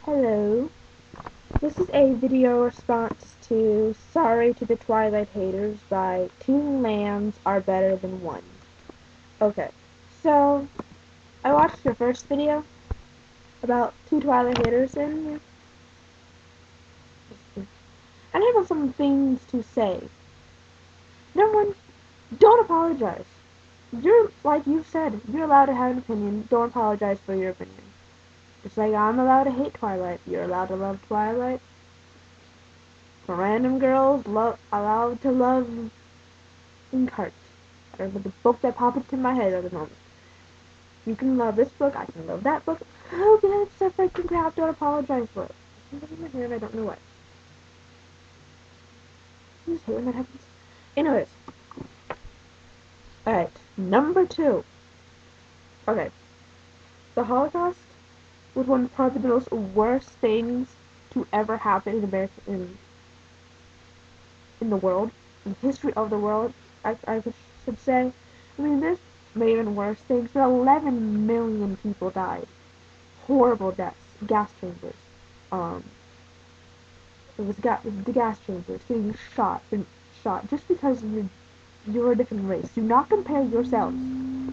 Hello. This is a video response to Sorry to the Twilight Haters by Two Lambs Are Better Than One. Okay, so I watched your first video about two Twilight haters and I have some things to say. Number one, don't apologize. You're, like you said, you're allowed to have an opinion. Don't apologize for your opinion. Just like I'm allowed to hate Twilight, you're allowed to love Twilight. Random girls allowed to love Inkheart. I don't know the book that popped into my head at the moment. You can love this book, I can love that book. Who gives a freaking crap? Don't apologize for it. Something in my hair and I don't know what. I just hate when that happens. Anyways. Alright, number 2. Okay. The Holocaust was probably the most worst things to ever happen in America, in the world, in the history of the world, I should say. I mean, there's even worse things, but 11 million people died. Horrible deaths. Gas chambers. It was the gas chambers getting shot just because you're a different race. Do not compare yourselves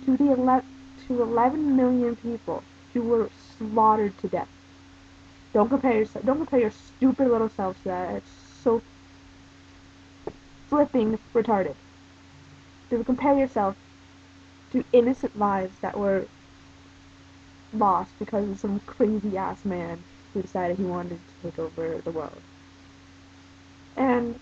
to to 11 million people who were slaughtered to death. Don't compare your stupid little selves to that. It's so flipping retarded. To compare yourself to innocent lives that were lost because of some crazy ass man who decided he wanted to take over the world. And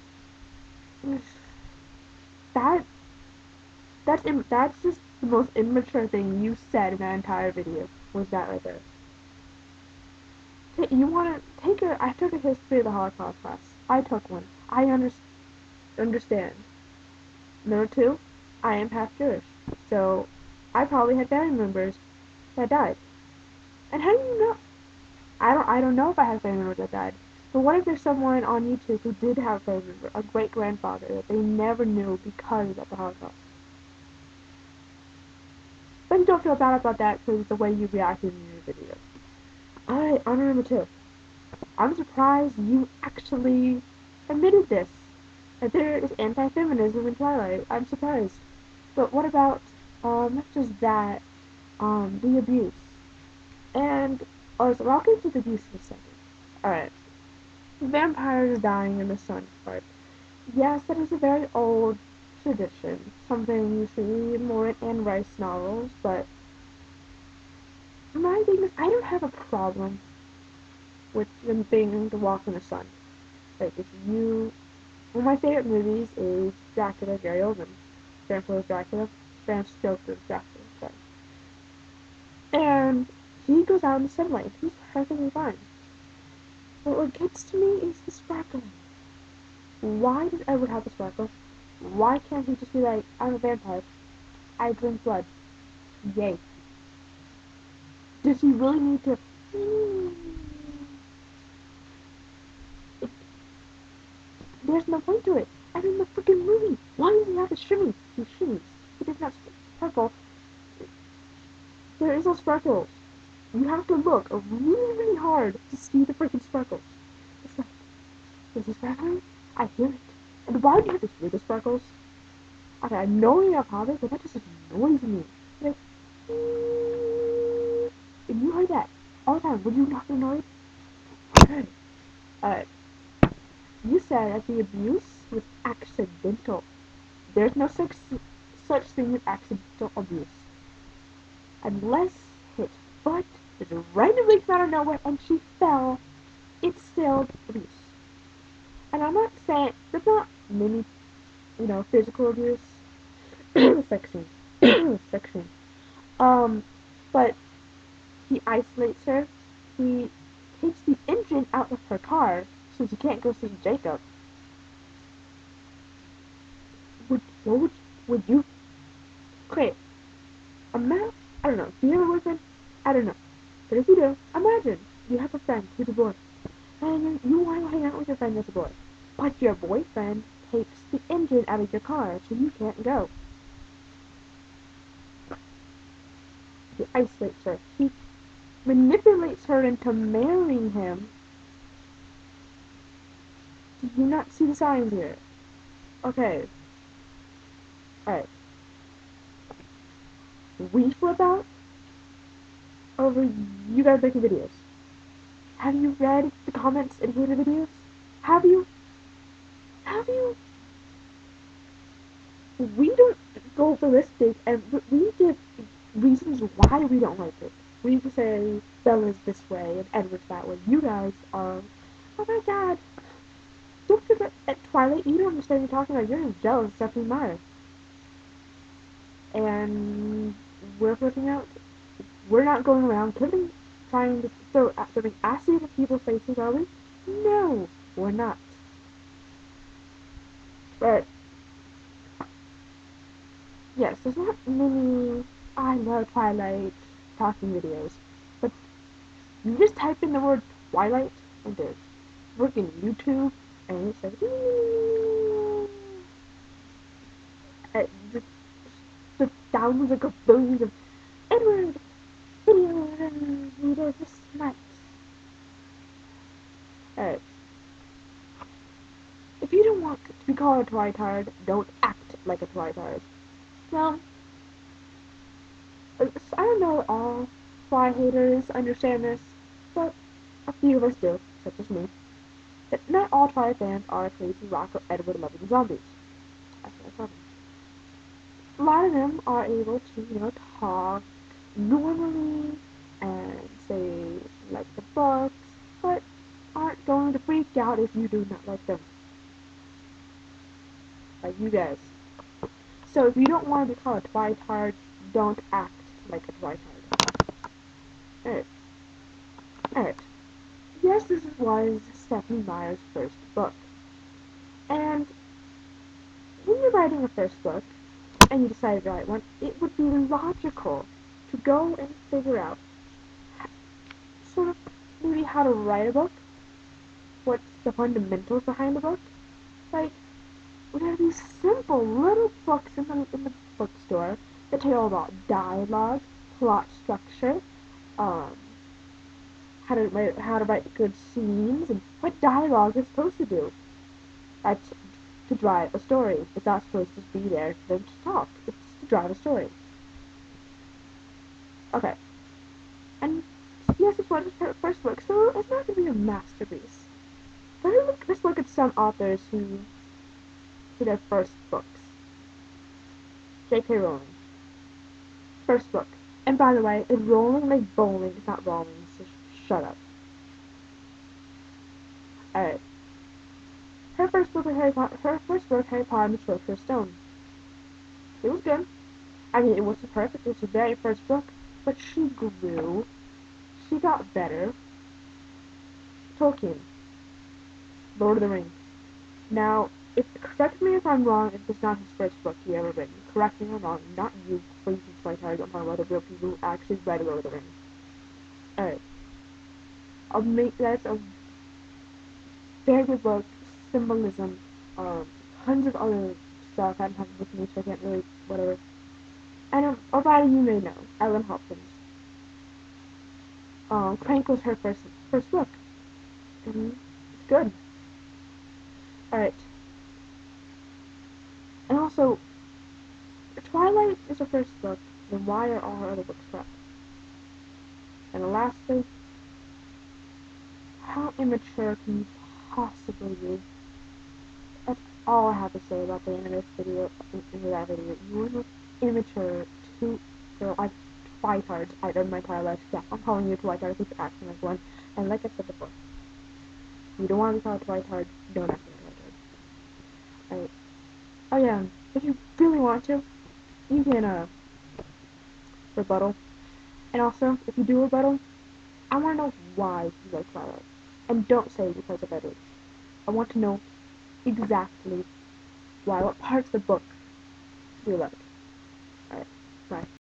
that's just the most immature thing you said in that entire video. Was that right there? You want to take I took a history of the Holocaust class. I took one. I understand. Number 2, I am half Jewish, so I probably had family members that died. And how do you know? I don't know if I have family members that died. But what if there's someone on YouTube who did have a family member, a great grandfather that they never knew because of the Holocaust? But you don't feel bad about that because of the way you reacted in your video. Alright, honor number 2. I'm surprised you actually admitted this. That there is anti-feminism in Twilight. I'm surprised. But what about, not just that, the abuse. And, so I'll get to the abuse in a second. Alright. Vampires dying in the sun part. Yes, that is a very old tradition. Something you see more in Anne Rice novels, but my thing is, I don't have a problem with them being able to walk in the sun. Like, one of my favorite movies is Dracula, Gary Oldman. Bram Stoker's Dracula. Bram Stoker's Dracula, sorry. And he goes out in the sunlight. He's perfectly fine. But what gets to me is the sparkling. Why does Edward have the sparkle? Why can't he just be like, I'm a vampire. I drink blood. Yay. Does he really need to... There's no point to it. I'm in the freaking movie. Why does he have to shimmy? He shimmies. He doesn't have sparkle. There is no sparkles. You have to look really, really hard to see the freaking sparkles. It's like, is he sparkling? I hear it. And why do you have to hear the sparkles? Okay, I know you have habits, but that just annoys me. Like, if you heard that all the time, would you not be annoyed? Okay. Alright. You said that the abuse was accidental. There's no such thing as accidental abuse. Unless hit butt just randomly came out of nowhere and she fell, it's still abuse. And I'm not saying there's not many, physical abuse. Sexing. Sexing. But he isolates her. He takes the engine out of her car so she can't go see Jacob. Would you create a map? I don't know. Do you have a boyfriend? I don't know. But if you do, imagine you have a friend who's a boy, and you want to hang out with your friend that's a boy, but your boyfriend takes the engine out of your car so you can't go. He isolates her. He manipulates her into marrying him. Do you not see the signs here? Okay. Alright. We flip out over you guys making videos. Have you read the comments in hater videos? Have you? Have you? We don't go ballistic and we give reasons why we don't like it. We say Bella's this way and Edward's that way. You guys are, oh my god. Don't forget, at Twilight, you don't understand what you're talking about. You're just jealous of Stephanie Meyer. And we're flipping out. We're not going around killing, trying to throw throwing acid in people's faces, are we? No, we're not. But yes, there's not many I love Twilight talking videos. But you just type in the word Twilight into freaking YouTube and it says just the thousands of billions of Edward videos and he does this much. Alright. If you don't want to be called a twitard, don't act like a twitard. Now, I don't know all Twi haters understand this, but a few of us do, such as me. That not all Twi fans are crazy rock or Edward loving zombies. That's what I thought. A lot of them are able to, talk normally and say like the books, but aren't going to freak out if you do not like them. Like you guys. So if you don't want to be called a twitard, don't act like a twitard. Alright. Alright. Yes, this was Stephanie Meyer's first book. And when you're writing a first book, and you decide to write one, it would be logical to go and figure out sort of maybe how to write a book, what's the fundamentals behind the book. Like, we have these simple little books in the bookstore that tell you all about dialogue, plot structure, um, how to write good scenes, and what dialogue is supposed to do. That's to drive a story. It's not supposed to be there for them to talk. It's to drive a story. Okay. And yes, it's one of her first books, so it's not going to be a masterpiece. But let's look at some authors who their first books. J.K. Rowling. First book. And by the way, it's rolling like bowling. It's not rolling, so shut up. Alright. Her first book, Harry Potter, and the Sorcerer's Stone. It was good. I mean, it wasn't perfect. It was the very first book, but she grew. She got better. Tolkien. Lord of the Rings. Now, correct me if I'm wrong, if it's not his first book he ever written. Correct me if I'm wrong. Not you, crazy twitard. Don't talk about the real people who actually read Lord of the Rings. Alright. That's a very good book. Symbolism. Tons of other stuff. I don't have it with me, so I can't really, whatever. And about you may know. Ellen Hopkins. Crank was her first book. And it's good. Alright. And also, Twilight is her first book, then why are all her other books crap? And lastly, how immature can you possibly be? That's all I have to say about the end of this video, that video. You are immature to girl. I've twitards. I've done my entire life. Yeah, I'm calling you a twitard because you're acting like one. And like I said before, you don't want to be called a twitard, don't act like a twitard. Alright. Oh yeah, if you really want to, you can rebuttal. And also, if you do rebuttal, I want to know why you like Twilight. And don't say because of Edward. I want to know exactly why, what parts of the book do you like. Alright, bye.